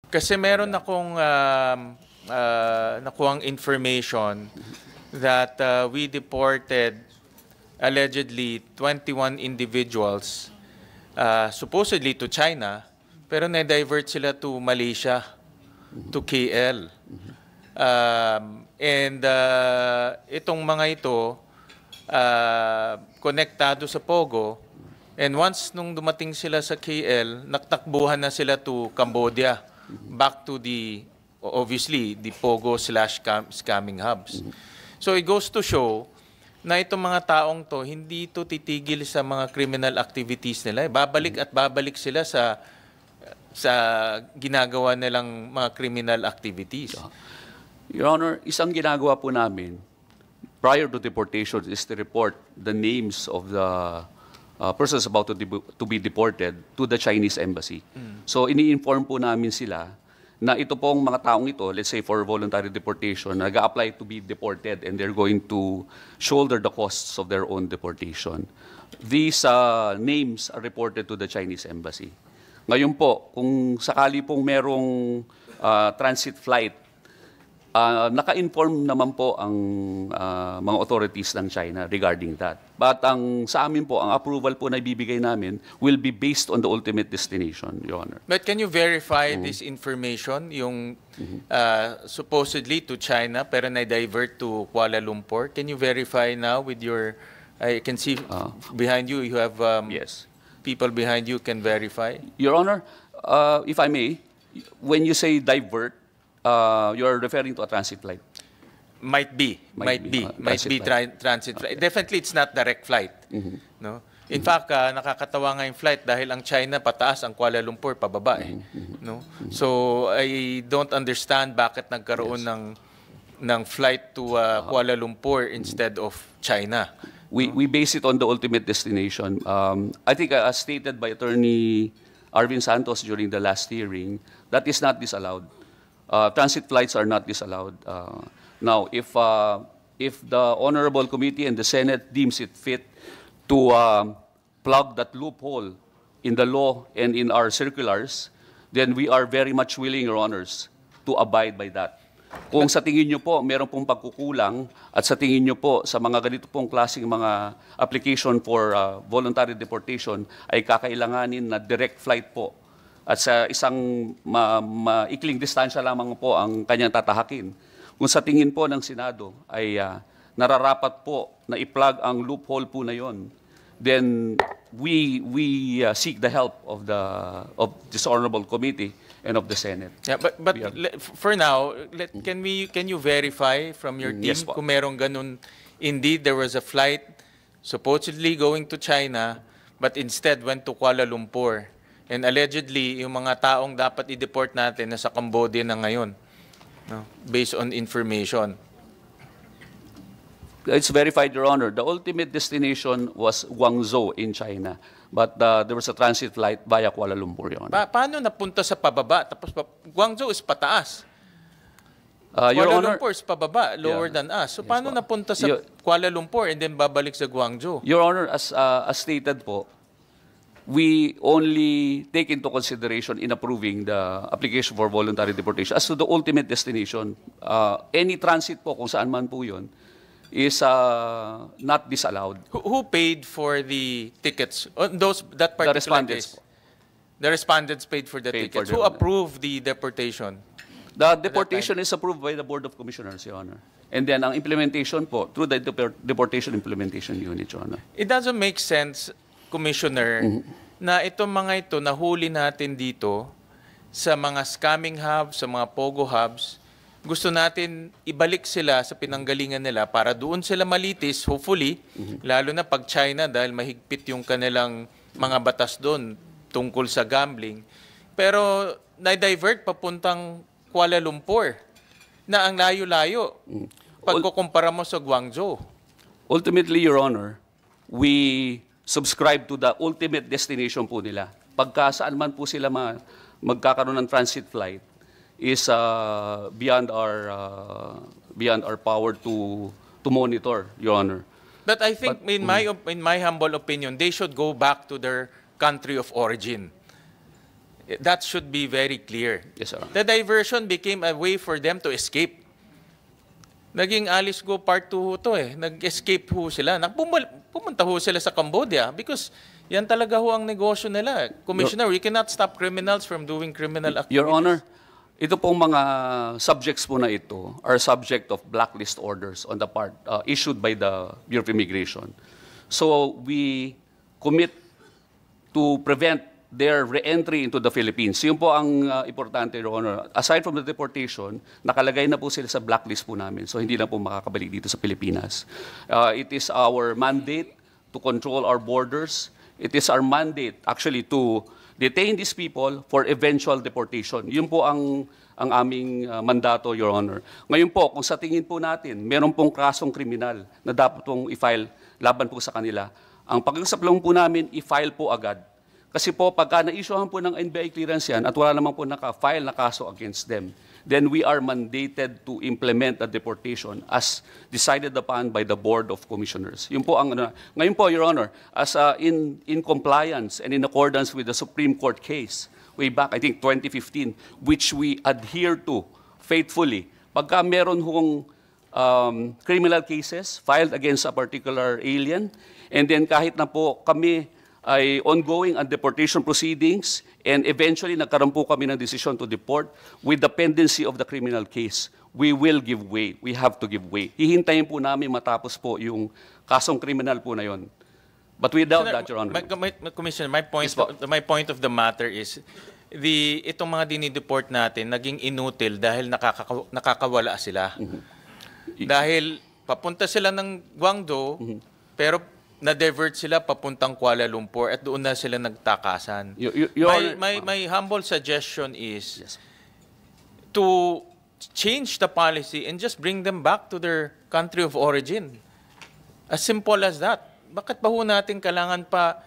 Kasi meron akong nakuhang information that we deported allegedly 21 individuals supposedly to China, pero na-divert sila to Malaysia, to KL. Itong mga ito, konektado sa Pogo, and once nung dumating sila sa KL, naktakbuhan na sila to Cambodia, back to the, obviously, the Pogo/scamming hubs. So it goes to show na itong mga taong to, hindi ito titigil sa mga criminal activities nila. Babalik at babalik sila sa ginagawa nilang mga criminal activities. Your Honor, isang ginagawa po namin prior to deportation is to report the names of the persons about to be deported to the Chinese embassy. So ini-inform po namin sila na ito pong mga taong ito, let's say for voluntary deportation, nag-a-apply to be deported and they're going to shoulder the costs of their own deportation. These names are reported to the Chinese embassy. Ngayon po, kung sakali pong merong transit flight, naka-inform naman po ang mga authorities ng China regarding that. But sa amin po, ang approval po na ibibigay namin will be based on the ultimate destination, Your Honor. But can you verify this information, yung supposedly to China pero na-divert to Kuala Lumpur? Can you verify now with your, I can see behind you, you have yes. people behind you can verify? Your Honor, if I may, when you say divert, you're referring to a transit flight. Might be transit flight. Definitely, it's not direct flight. No? In fact, nakakatawa nga yung flight dahil ang China pataas, ang Kuala Lumpur pababa. No? So, I don't understand bakit nagkaroon ng flight to Kuala Lumpur instead of China. We base it on the ultimate destination. I think as stated by Attorney Arvin Santos during the last hearing, that is not disallowed. Transit flights are not disallowed. Now, if the Honorable Committee and the Senate deems it fit to plug that loophole in the law and in our circulars, then we are very much willing, Your Honors, to abide by that. Kung sa tingin nyo po, meron pong pagkukulang at sa tingin nyo po sa mga ganito pong klaseng mga application for voluntary deportation ay kakailanganin na direct flight po at sa isang maikling distansya lamang po ang kanyang tatahakin. Kung sa tingin po ng Senado ay nararapat po na i-plug ang loophole po na yon, then we seek the help of this honorable committee and of the Senate. Yeah, but for now, can you verify from your team yes, kung merong ganun? Indeed, there was a flight supposedly going to China, but instead went to Kuala Lumpur. And allegedly, yung mga taong dapat i-deport natin nasa Cambodia na ngayon, no? Based on information. It's verified, Your Honor. The ultimate destination was Guangzhou in China. But there was a transit flight via Kuala Lumpur, Your Honor. Paano napunta sa pababa? Tapos Guangzhou is pataas. Your Kuala Honor, Lumpur is pababa, lower than us. So paano napunta sa Kuala Lumpur and then babalik sa Guangzhou? Your Honor, as stated po, we only take into consideration in approving the application for voluntary deportation as to the ultimate destination. Any transit po, kung saan man po yun, is not disallowed. Who paid for the tickets? That particular The respondents case? The respondents paid for the tickets. Who approved the deportation? The deportation is approved by the Board of Commissioners, Your Honor. And then ang implementation po, through the Deportation Implementation Unit, Your Honor. It doesn't make sense, Commissioner, na itong mga ito, nahuli natin dito sa mga scamming hubs, sa mga pogo hubs, gusto natin ibalik sila sa pinanggalingan nila para doon sila malitis, hopefully, lalo na pag China dahil mahigpit yung kanilang mga batas doon tungkol sa gambling. Pero na-divert papuntang Kuala Lumpur na ang layo-layo pagkukumpara mo sa Guangzhou. Ultimately, Your Honor, we subscribe to the ultimate destination po nila. Pagka saan man po sila magkakaroon ng transit flight, is beyond our power to monitor, Your Honor. But I think, in my humble opinion, they should go back to their country of origin. That should be very clear. Yes, Your Honor. The diversion became a way for them to escape. Naging Alice Go Part 2 ho to eh. Nag-escape ho sila. Pumunta ho sila sa Cambodia because yan talaga ho ang negosyo nila. Commissioner, we cannot stop criminals from doing criminal activities. Your Honor, ito pong mga subjects po na ito are subject of blacklist orders on the part issued by the Bureau of Immigration. So we commit to prevent their re-entry into the Philippines. Yun po ang importante, Your Honor. Aside from the deportation, nakalagay na po sila sa blacklist po namin. So hindi na po makakabalik dito sa Pilipinas. It is our mandate to control our borders. It is our mandate actually to detain these people for eventual deportation. Yun po ang aming mandato, Your Honor. Ngayon po, kung sa tingin po natin, meron pong kasong kriminal na dapat pong i-file laban po sa kanila, ang pag-usap lang po namin, i-file po agad. Kasi po, pagka na-issuehan po ng NBI clearance yan at wala naman po naka-file na kaso against them, then we are mandated to implement the deportation as decided upon by the Board of Commissioners. Yun po ang ano. Ngayon po, Your Honor, as in compliance and in accordance with the Supreme Court case, way back, I think 2015, which we adhere to faithfully, pagka meron hong criminal cases filed against a particular alien, and then kahit na po kami ay ongoing ang deportation proceedings and eventually nagkaroon po kami ng decision to deport with the pendency of the criminal case. We will give way. We have to give way. Hihintayin po namin matapos po yung kasong criminal po na yon. But without that, Your Honor. Commissioner, my point of the matter is itong mga dinideport natin naging inutil dahil nakakawala sila. Dahil papunta sila ng Guangzhou, pero na-divert sila papuntang Kuala Lumpur at doon na sila nagtakasan. My humble suggestion is to change the policy and just bring them back to their country of origin. As simple as that. Bakit ba ho natin kailangan pa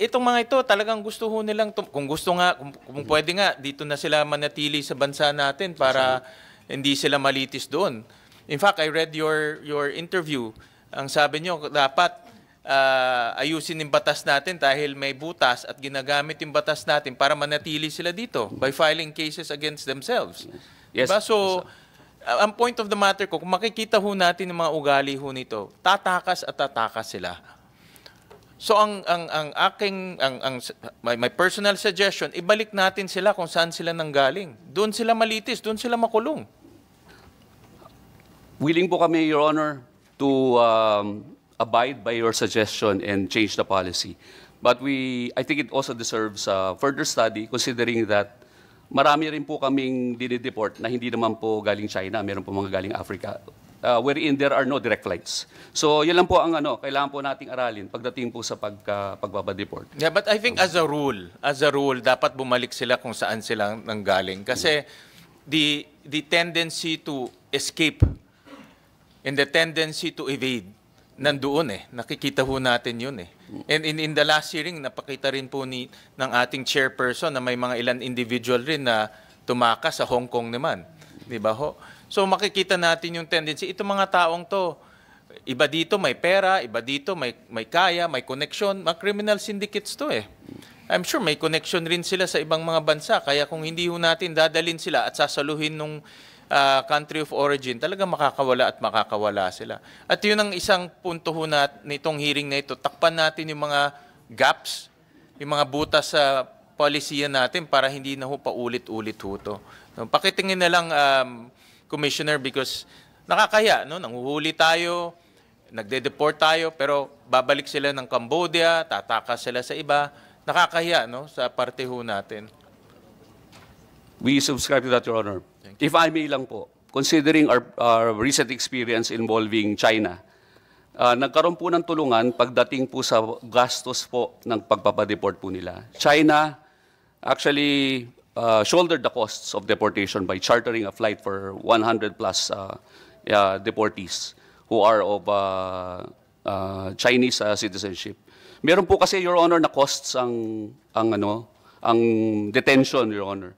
itong mga ito talagang gusto ho nilang kung gusto nga kung pwede nga dito na sila manatili sa bansa natin para hindi sila malitis doon. In fact, I read your interview. Ang sabi niyo dapat ayusin yung batas natin dahil may butas at ginagamit yung batas natin para manatili sila dito by filing cases against themselves. Yes. Diba? So, ang point of the matter ko, kung makikita ho natin yung mga ugali ho nito, tatakas at tatakas sila. So, my personal suggestion, ibalik natin sila kung saan sila nanggaling. Doon sila malitis, doon sila makulong. Willing po kami, Your Honor, to abide by your suggestion and change the policy. But I think it also deserves further study considering that marami rin po kaming dinideport na hindi naman po galing China, meron po mga galing Africa, wherein there are no direct flights. So yun lang po ang kailangan po nating aralin pagdating po sa pagbabadeport. Yeah, but I think as a rule, dapat bumalik sila kung saan sila nanggaling. Kasi the tendency to escape and the tendency to evade, nandoon eh. Nakikita ho natin yun eh. And in the last hearing, napakita rin po ng ating chairperson na may mga ilan individual rin na tumakas sa Hong Kong naman. Di ba ho? So makikita natin yung tendency. Itong mga taong to, iba dito may pera, iba dito may kaya, may connection. Mga criminal syndicates to eh. I'm sure may connection rin sila sa ibang mga bansa. Kaya kung hindi ho natin dadalhin sila at sasaluhin nung country of origin, talaga makakawala sila. At yun ang isang punto ho nitong hearing na ito. Takpan natin yung mga gaps, yung mga butas sa polisiya natin para hindi na ho paulit-ulit ho to. Pakitingin na lang, Commissioner, because nakakahiya, no? Nanghuhuli tayo, nagde-deport tayo, pero babalik sila ng Cambodia, tatakas sila sa iba. Nakakahiya, no? Sa parte ho natin. We subscribe to that, Your Honor. If I may lang po, considering our recent experience involving China, nagkaroon po ng tulungan pagdating po sa gastos po ng pagpapadeport po nila. China actually shouldered the costs of deportation by chartering a flight for 100 plus deportees who are of Chinese citizenship. Meron po kasi, Your Honor, na costs ang detention, Your Honor.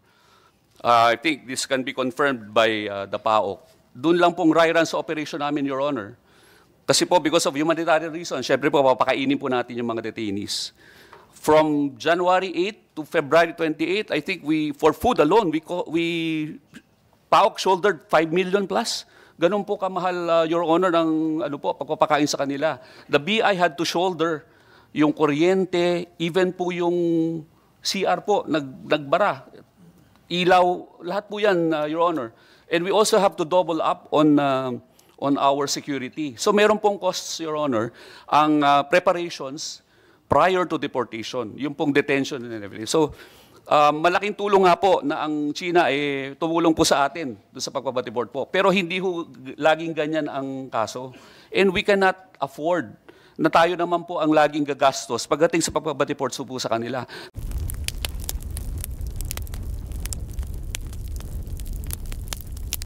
I think this can be confirmed by the PAOK. Doon lang pong rerun sa operation namin, Your Honor. Kasi po, because of humanitarian reasons, syempre po, papakainin po natin yung mga detainees. from January 8 to February 28, I think for food alone, PAOK shouldered 5 million plus. Ganun po kamahal, Your Honor, ng pagpapakain sa kanila. The BI had to shoulder yung kuryente, even po yung CR po, nagbara. Ilaw, lahat po yan, Your Honor. And we also have to double up on our security. So meron pong costs, Your Honor, ang preparations prior to deportation, yung pong detention and everything. So malaking tulong nga po na ang China tumulong po sa atin doon sa pagpabatibort po. Pero hindi ho laging ganyan ang kaso. And we cannot afford na tayo naman po ang laging gagastos pagdating sa pagpabatibort po sa kanila.